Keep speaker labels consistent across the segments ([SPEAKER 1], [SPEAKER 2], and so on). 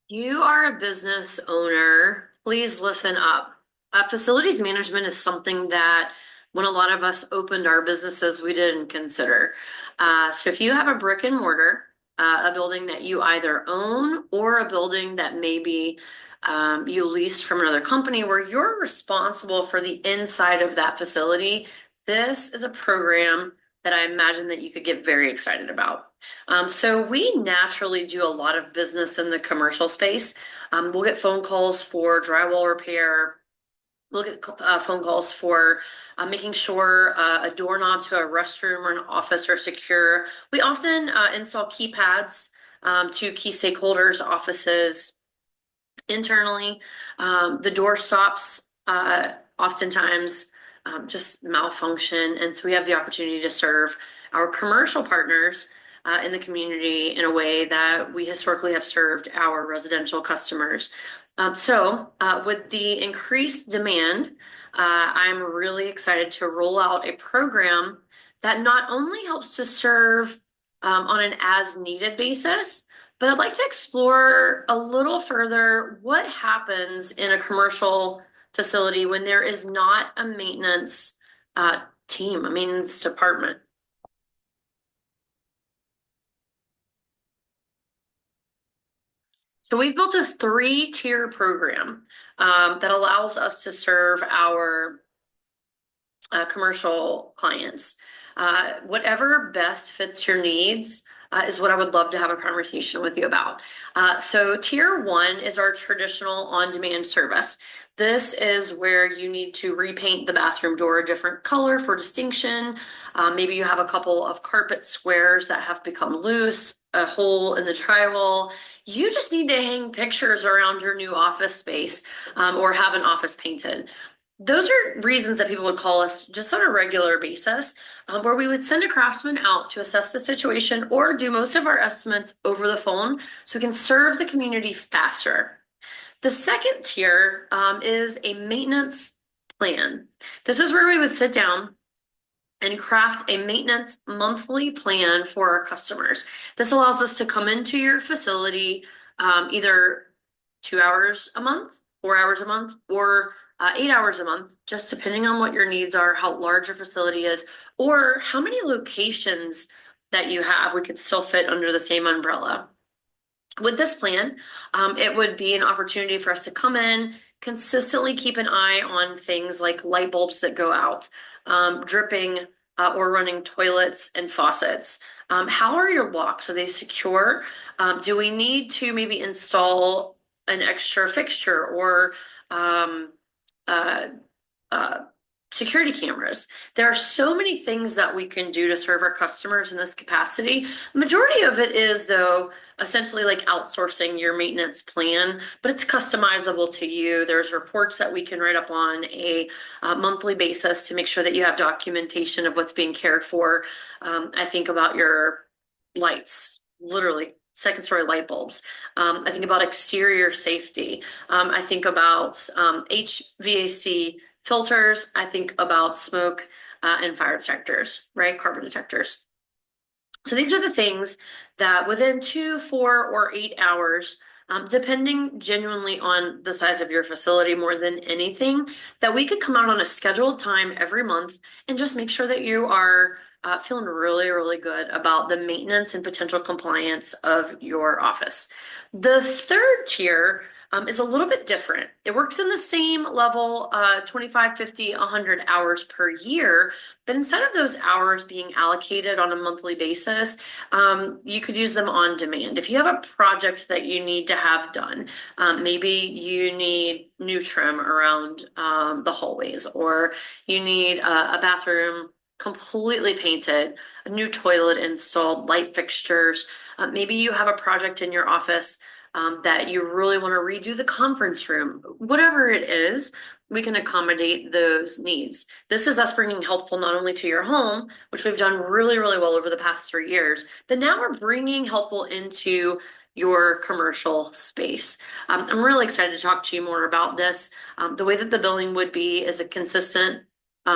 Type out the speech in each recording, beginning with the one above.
[SPEAKER 1] You are a business owner. Please listen up. Facilities management is something that when a lot of us opened our businesses, we didn't consider. So if you have a brick and mortar, a building that you either own or a building that maybe you leased from another company where you're responsible for the inside of that facility, this is a program that I imagine that you could get very excited about. So we naturally do a lot of business in the commercial space. We'll get phone calls for drywall repair. We'll get phone calls for making sure a doorknob to a restroom or an office are secure. We often install keypads to key stakeholders' offices internally. The door stops oftentimes just malfunction, and so we have the opportunity to serve our commercial partners in the community in a way that we historically have served our residential customers. With the increased demand, I'm really excited to roll out a program that not only helps to serve on an as needed basis, but I'd like to explore a little further what happens in a commercial facility when there is not a maintenance team, a maintenance department. So we've built a three-tier program that allows us to serve our commercial clients. Whatever best fits your needs is what I would love to have a conversation with you about. So tier one is our traditional on-demand service. This is where you need to repaint the bathroom door a different color for distinction. Maybe you have a couple of carpet squares that have become loose, a hole in the drywall. You just need to hang pictures around your new office space or have an office painted. Those are reasons that people would call us just on a regular basis, where we would send a craftsman out to assess the situation or do most of our estimates over the phone so we can serve the community faster. The second tier is a maintenance plan. This is where we would sit down and craft a maintenance monthly plan for our customers. This allows us to come into your facility either 2 hours a month, 4 hours a month, or 8 hours a month, just depending on what your needs are, how large your facility is, or how many locations that you have. We could still fit under the same umbrella. With this plan, it would be an opportunity for us to come in, consistently keep an eye on things like light bulbs that go out, dripping or running toilets and faucets. How are your locks? Are they secure? Do we need to maybe install an extra fixture or uh, uh, security cameras? There are so many things that we can do to serve our customers in this capacity. Majority of it is, though, essentially like outsourcing your maintenance plan, but it's customizable to you. There's reports that we can write up on a monthly basis to make sure that you have documentation of what's being cared for. I think about your lights, literally second story light bulbs. I think about exterior safety. I think about HVAC filters. I think about smoke and fire detectors, right? Carbon detectors. So these are the things that within 2, 4, or 8 hours, depending genuinely on the size of your facility more than anything, that we could come out on a scheduled time every month and just make sure that you are feeling really, really good about the maintenance and potential compliance of your office. The third tier is a little bit different. It works in the same level, 25, 50, 100 hours per year, but instead of those hours being allocated on a monthly basis, you could use them on demand. If you have a project that you need to have done, maybe you need new trim around the hallways, or you need a bathroom completely painted, a new toilet installed, light fixtures. Maybe you have a project in your office that you really want to redo the conference room. Whatever it is, we can accommodate those needs. This is us bringing helpful not only to your home, which we've done really, really well over the past 3 years, but now we're bringing helpful into your commercial space. I'm really excited to talk to you more about this. The way that the billing would be is a consistent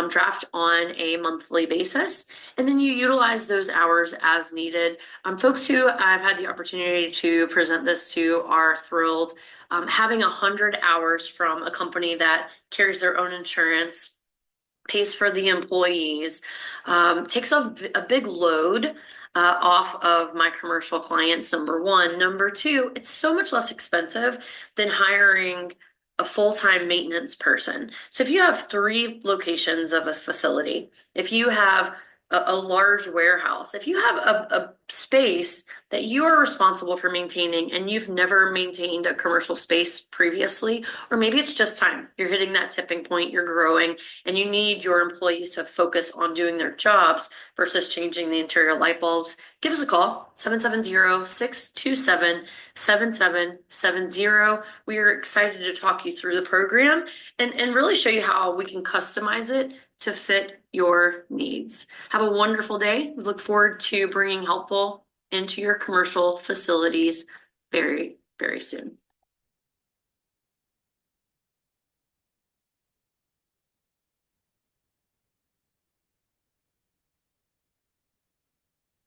[SPEAKER 1] draft on a monthly basis, and then you utilize those hours as needed. Folks who I've had the opportunity to present this to are thrilled. Having 100 hours from a company that carries their own insurance, pays for the employees, takes a big load off of my commercial clients, number one. Number two, it's so much less expensive than hiring a full-time maintenance person. So if you have 3 locations of a facility, if you have a large warehouse, if you have a space that you are responsible for maintaining and you've never maintained a commercial space previously, or maybe it's just time, you're hitting that tipping point, you're growing, and you need your employees to focus on doing their jobs versus changing the interior light bulbs, give us a call, 770-627-7770. We are excited to talk you through the program and really show you how we can customize it to fit your needs. Have a wonderful day. We look forward to bringing helpful into your commercial facilities very, very soon.